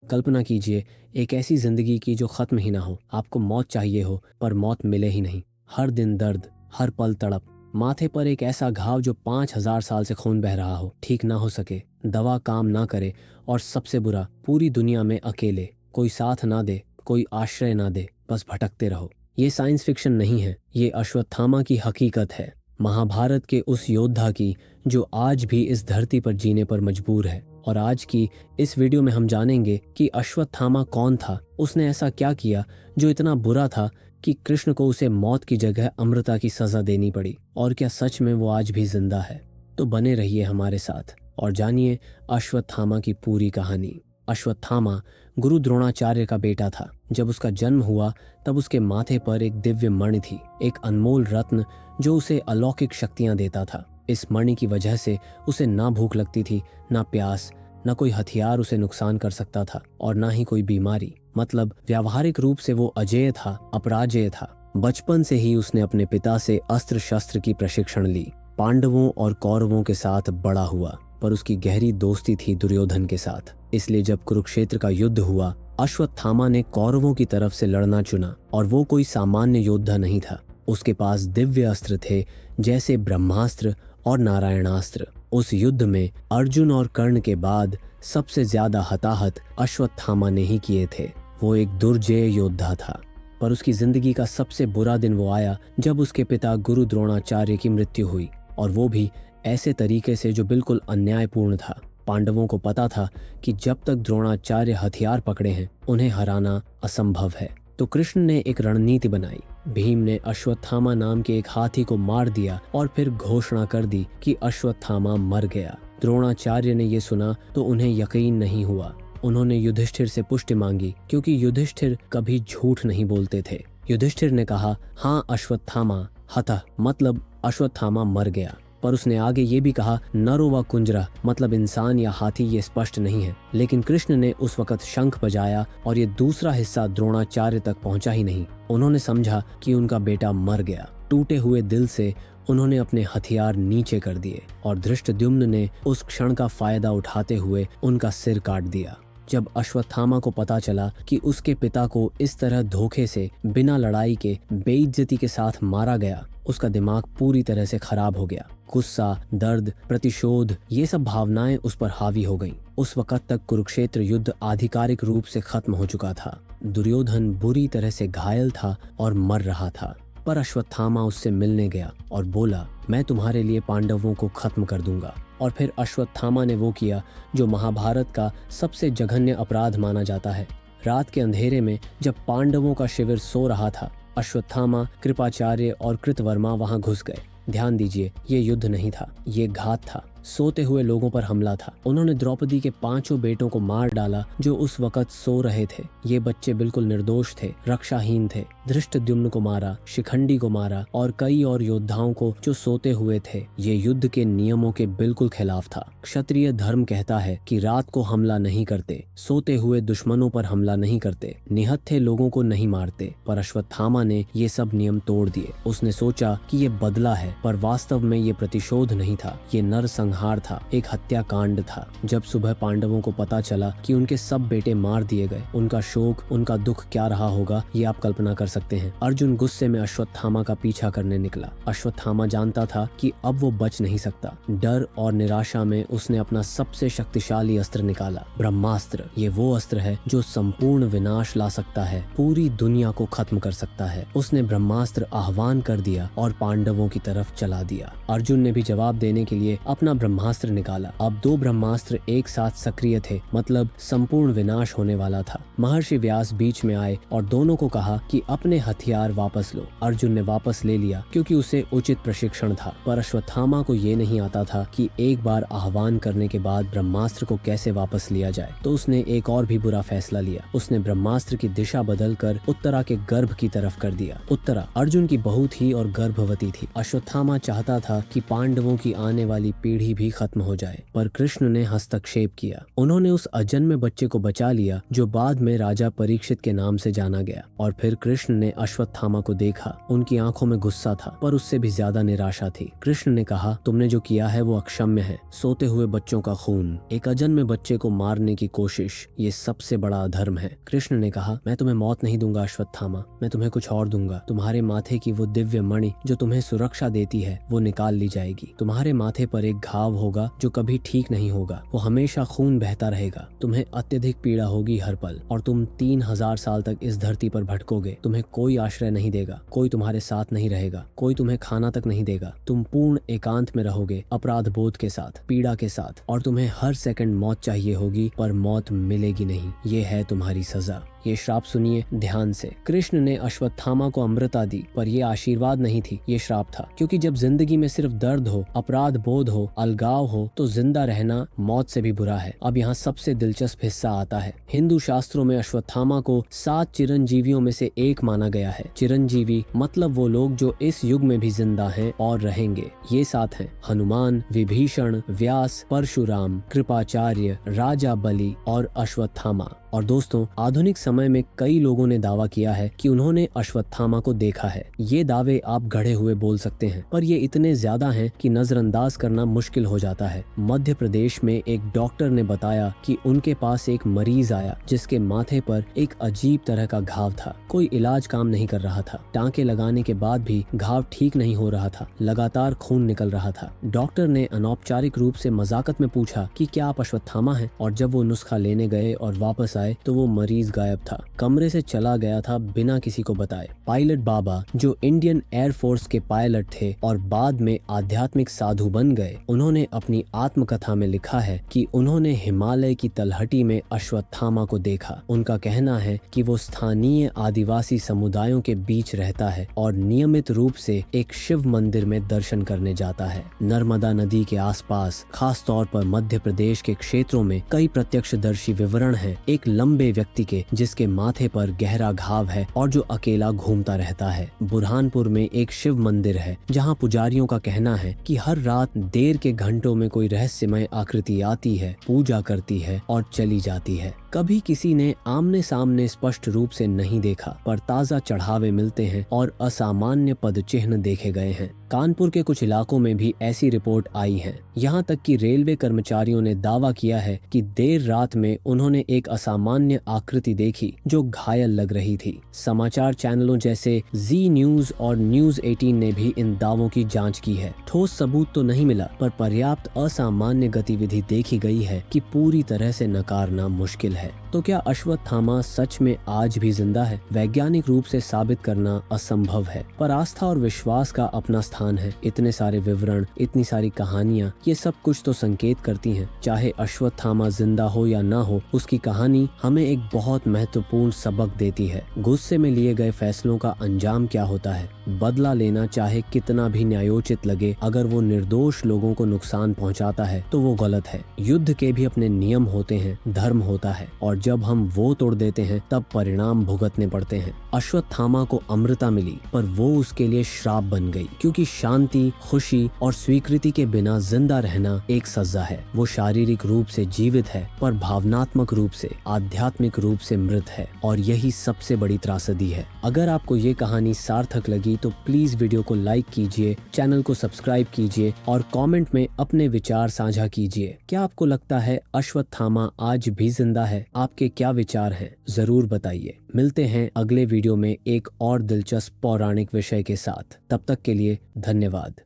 कल्पना कीजिए एक ऐसी जिंदगी की जो खत्म ही ना हो। आपको मौत चाहिए हो पर मौत मिले ही नहीं। हर दिन दर्द, हर पल तड़प, माथे पर एक ऐसा घाव जो 5,000 साल से खून बह रहा हो, ठीक ना हो सके, दवा काम ना करे, और सबसे बुरा पूरी दुनिया में अकेले, कोई साथ ना दे, कोई आश्रय ना दे, बस भटकते रहो। ये साइंस फिक्शन नहीं है, ये अश्वत्थामा की हकीकत है। महाभारत के उस योद्धा की जो आज भी इस धरती पर जीने पर मजबूर है। और आज की इस वीडियो में हम जानेंगे कि अश्वत्थामा कौन था, उसने ऐसा क्या किया जो इतना बुरा था कि कृष्ण को उसे मौत की जगह अमृता की सजा देनी पड़ी, और क्या सच में वो आज भी जिंदा है। तो बने रहिए हमारे साथ और जानिए अश्वत्थामा की पूरी कहानी। अश्वत्थामा गुरु द्रोणाचार्य का बेटा था। जब उसका जन्म हुआ तब उसके माथे पर एक दिव्य मणि थी, एक अनमोल रत्न जो उसे अलौकिक शक्तियां देता था। इस मणि की वजह से उसे ना भूख लगती थी, ना प्यास, ना कोई हथियार उसे नुकसान कर सकता था, और ना ही कोई बीमारी। मतलब व्यावहारिक रूप से वो अजेय था, अपराजेय था। बचपन से ही उसने अपने पिता से अस्त्र शस्त्र की प्रशिक्षण ली। पांडवों और कौरवों के साथ बड़ा हुआ, पर उसकी गहरी दोस्ती थी दुर्योधन के साथ। इसलिए जब कुरुक्षेत्र का युद्ध हुआ, अश्वत्थामा ने कौरवों की तरफ से लड़ना चुना, और वो कोई सामान्य योद्धा नहीं था। उसके पास दिव्य अस्त्र थे, जैसे ब्रह्मास्त्र और नारायणास्त्र। उस युद्ध में अर्जुन और कर्ण के बाद सबसे ज्यादा हताहत अश्वत्थामा ने ही किए थे। वो एक दुर्जय योद्धा था। पर उसकी जिंदगी का सबसे बुरा दिन वो आया जब उसके पिता गुरु द्रोणाचार्य की मृत्यु हुई, और वो भी ऐसे तरीके से जो बिल्कुल अन्यायपूर्ण था। पांडवों को पता था कि जब तक द्रोणाचार्य हथियार पकड़े हैं उन्हें हराना असंभव है। तो कृष्ण ने एक रणनीति बनाई। भीम ने अश्वत्थामा नाम के एक हाथी को मार दिया और फिर घोषणा कर दी कि अश्वत्थामा मर गया। द्रोणाचार्य ने यह सुना तो उन्हें यकीन नहीं हुआ। उन्होंने युधिष्ठिर से पुष्टि मांगी, क्योंकि युधिष्ठिर कभी झूठ नहीं बोलते थे। युधिष्ठिर ने कहा, हाँ अश्वत्थामा हतः, मतलब अश्वत्थामा मर गया। पर उसने आगे ये भी कहा, नरो व कुंजरा, मतलब इंसान या हाथी, ये स्पष्ट नहीं है। लेकिन कृष्ण ने उस वक्त शंख बजाया और ये दूसरा हिस्सा द्रोणाचार्य तक पहुंचा ही नहीं। उन्होंने समझा कि उनका बेटा मर गया। टूटे हुए दिल से उन्होंने अपने हथियार नीचे कर दिए, और धृष्टद्युम्न ने उस क्षण का फायदा उठाते हुए उनका सिर काट दिया। जब अश्वत्थामा को पता चला कि उसके पिता को इस तरह धोखे से, बिना लड़ाई के, बेइज्जती के साथ मारा गया, उसका दिमाग पूरी तरह से खराब हो गया। गुस्सा, दर्द, प्रतिशोध, ये सब भावनाएं उस पर हावी हो गईं। उस वक्त तक कुरुक्षेत्र युद्ध आधिकारिक रूप से खत्म हो चुका था। दुर्योधन बुरी तरह से घायल था और मर रहा था। पर अश्वत्थामा उससे मिलने गया और बोला, मैं तुम्हारे लिए पांडवों को खत्म कर दूंगा। और फिर अश्वत्थामा ने वो किया जो महाभारत का सबसे जघन्य अपराध माना जाता है। रात के अंधेरे में जब पांडवों का शिविर सो रहा था, अश्वत्थामा, कृपाचार्य और कृतवर्मा वहां घुस गए। ध्यान दीजिए, ये युद्ध नहीं था, ये घात था। सोते हुए लोगों पर हमला था। उन्होंने द्रौपदी के 5 बेटों को मार डाला जो उस वक्त सो रहे थे। ये बच्चे बिल्कुल निर्दोष थे, रक्षाहीन थे। धृष्टद्युम्न को मारा, शिखंडी को मारा, और कई और योद्धाओं को जो सोते हुए थे। ये युद्ध के नियमों के बिल्कुल खिलाफ था। क्षत्रिय धर्म कहता है कि रात को हमला नहीं करते, सोते हुए दुश्मनों पर हमला नहीं करते, निहत्थे लोगों को नहीं मारते। पर अश्वत्थामा ने ये सब नियम तोड़ दिए। उसने सोचा कि ये बदला है, पर वास्तव में ये प्रतिशोध नहीं था, ये नरसंहार था, एक हत्याकांड था। जब सुबह पांडवों को पता चला कि उनके सब बेटे मार दिए गए, उनका शोक, उनका दुख क्या रहा होगा, ये आप कल्पना कर सकते हैं। अर्जुन गुस्से में अश्वत्थामा का पीछा करने निकला। अश्वत्थामा जानता था कि अब वो बच नहीं सकता। डर और निराशा में उसने अपना सबसे शक्तिशाली अस्त्र निकाला, ब्रह्मास्त्र। ये वो अस्त्र है जो संपूर्ण विनाश ला सकता है, पूरी दुनिया को खत्म कर सकता है। उसने ब्रह्मास्त्र आह्वान कर दिया और पांडवों की तरफ चला दिया। अर्जुन ने भी जवाब देने के लिए अपना ब्रह्मास्त्र निकाला। अब 2 ब्रह्मास्त्र एक साथ सक्रिय थे, मतलब संपूर्ण विनाश होने वाला था। महर्षि व्यास बीच में आए और दोनों को कहा कि अपने हथियार वापस लो। अर्जुन ने वापस ले लिया क्योंकि उसे उचित प्रशिक्षण था। पर अश्वत्थामा को ये नहीं आता था कि एक बार आह्वान करने के बाद ब्रह्मास्त्र को कैसे वापस लिया जाए। तो उसने एक और भी बुरा फैसला लिया। उसने ब्रह्मास्त्र की दिशा बदलकर उत्तरा के गर्भ की तरफ कर दिया। उत्तरा अर्जुन की बहू थी और गर्भवती थी। अश्वत्थामा चाहता था कि पांडवों की आने वाली पीढ़ी भी खत्म हो जाए, पर कृष्ण ने हस्तक्षेप किया। उन्होंने उस अजन्मे बच्चे को बचा लिया जो बाद में राजा परीक्षित के नाम से जाना गया। और फिर कृष्ण ने अश्वत्थामा को देखा। उनकी आंखों में गुस्सा था, पर उससे भी ज्यादा निराशा थी। कृष्ण ने कहा, तुमने जो किया है वो अक्षम्य है। सोते हुए बच्चों का खून, एक अजन्मे बच्चे को मारने की कोशिश, ये सबसे बड़ा अधर्म है। कृष्ण ने कहा, मैं तुम्हें मौत नहीं दूंगा अश्वत्थामा, मैं तुम्हें कुछ और दूंगा। तुम्हारे माथे की वो दिव्य मणि जो तुम्हें सुरक्षा देती है वो निकाल ली जाएगी। तुम्हारे माथे पर एक घाव होगा जो कभी ठीक नहीं होगा, वो हमेशा खून बहता रहेगा। तुम्हें अत्यधिक पीड़ा होगी हर पल, और तुम 3000 साल तक इस धरती पर भटकोगे। तुम्हें कोई आश्रय नहीं देगा, कोई तुम्हारे साथ नहीं रहेगा, कोई तुम्हें खाना तक नहीं देगा। तुम पूर्ण एकांत में रहोगे, अपराध बोध के साथ, पीड़ा के साथ, और तुम्हें हर सेकंड मौत चाहिए होगी, पर मौत मिलेगी नहीं। ये है तुम्हारी सजा। ये श्राप सुनिए ध्यान से। कृष्ण ने अश्वत्थामा को अमृता दी, पर यह आशीर्वाद नहीं थी, ये श्राप था। क्योंकि जब जिंदगी में सिर्फ दर्द हो, अपराध बोध हो, अलगाव हो, तो जिंदा रहना मौत से भी बुरा है। अब यहाँ सबसे दिलचस्प हिस्सा आता है। हिंदू शास्त्रों में अश्वत्थामा को 7 चिरंजीवियों में से एक माना गया है। चिरंजीवी मतलब वो लोग जो इस युग में भी जिंदा हैं और रहेंगे। ये 7 हैं: हनुमान, विभीषण, व्यास, परशुराम, कृपाचार्य, राजा बलि और अश्वत्थामा। और दोस्तों, आधुनिक समय में कई लोगों ने दावा किया है कि उन्होंने अश्वत्थामा को देखा है। ये दावे आप गढ़े हुए बोल सकते हैं, पर ये इतने ज्यादा हैं कि नजरअंदाज करना मुश्किल हो जाता है। मध्य प्रदेश में एक डॉक्टर ने बताया कि उनके पास एक मरीज आया जिसके माथे पर एक अजीब तरह का घाव था। कोई इलाज काम नहीं कर रहा था। टांके लगाने के बाद भी घाव ठीक नहीं हो रहा था, लगातार खून निकल रहा था। डॉक्टर ने अनौपचारिक रूप से मजाकत में पूछा कि क्या आप अश्वत्थामा हैं? और जब वो नुस्खा लेने गए और वापस आए तो वो मरीज गायब था, कमरे से चला गया था बिना किसी को बताए। पायलट बाबा, जो इंडियन एयरफोर्स के पायलट थे और बाद में आध्यात्मिक साधु बन गए, उन्होंने अपनी आत्मकथा में लिखा है कि उन्होंने हिमालय की तलहटी में अश्वत्थामा को देखा। उनका कहना है कि वो स्थानीय आदिवासी समुदायों के बीच रहता है और नियमित रूप से एक शिव मंदिर में दर्शन करने जाता है। नर्मदा नदी के आसपास, खास तौर पर मध्य प्रदेश के क्षेत्रों में कई प्रत्यक्षदर्शी विवरण हैं एक लंबे व्यक्ति के जिसके माथे पर गहरा घाव है और जो अकेला घूमता रहता है। बुरहानपुर में एक शिव मंदिर है जहां पुजारियों का कहना है कि हर रात देर के घंटों में कोई रहस्यमय आकृति आती है, पूजा करती है और चली जाती है। कभी किसी ने आमने सामने स्पष्ट रूप से नहीं देखा, पर ताजा चढ़ावे मिलते हैं और असामान्य पद चिन्ह देखे गए हैं। कानपुर के कुछ इलाकों में भी ऐसी रिपोर्ट आई है। यहाँ तक कि रेलवे कर्मचारियों ने दावा किया है कि देर रात में उन्होंने एक असामान्य आकृति देखी जो घायल लग रही थी। समाचार चैनलों जैसे जी न्यूज और न्यूज 18 ने भी इन दावों की जांच की है। ठोस सबूत तो नहीं मिला, पर पर्याप्त असामान्य गतिविधि देखी गई है कि पूरी तरह से नकारना मुश्किल है। तो क्या अश्वत्थामा सच में आज भी जिंदा है? वैज्ञानिक रूप से साबित करना असंभव है, पर आस्था और विश्वास का अपना स्थान है। इतने सारे विवरण, इतनी सारी कहानियाँ, ये सब कुछ तो संकेत करती हैं। चाहे अश्वत्थामा जिंदा हो या ना हो, उसकी कहानी हमें एक बहुत महत्वपूर्ण सबक देती है। गुस्से में लिए गए फैसलों का अंजाम क्या होता है? बदला लेना चाहे कितना भी न्यायोचित लगे, अगर वो निर्दोष लोगों को नुकसान पहुंचाता है तो वो गलत है। युद्ध के भी अपने नियम होते हैं, धर्म होता है, और जब हम वो तोड़ देते हैं तब परिणाम भुगतने पड़ते हैं। अश्वत्थामा को अमृता मिली, पर वो उसके लिए श्राप बन गई, क्योंकि शांति, खुशी और स्वीकृति के बिना जिंदा रहना एक सजा है। वो शारीरिक रूप से जीवित है, पर भावनात्मक रूप से, आध्यात्मिक रूप से मृत है, और यही सबसे बड़ी त्रासदी है। अगर आपको ये कहानी सार्थक लगी तो प्लीज वीडियो को लाइक कीजिए, चैनल को सब्सक्राइब कीजिए और कमेंट में अपने विचार साझा कीजिए। क्या आपको लगता है अश्वत्थामा आज भी जिंदा है? आपके क्या विचार हैं? जरूर बताइए। मिलते हैं अगले वीडियो में एक और दिलचस्प पौराणिक विषय के साथ। तब तक के लिए धन्यवाद।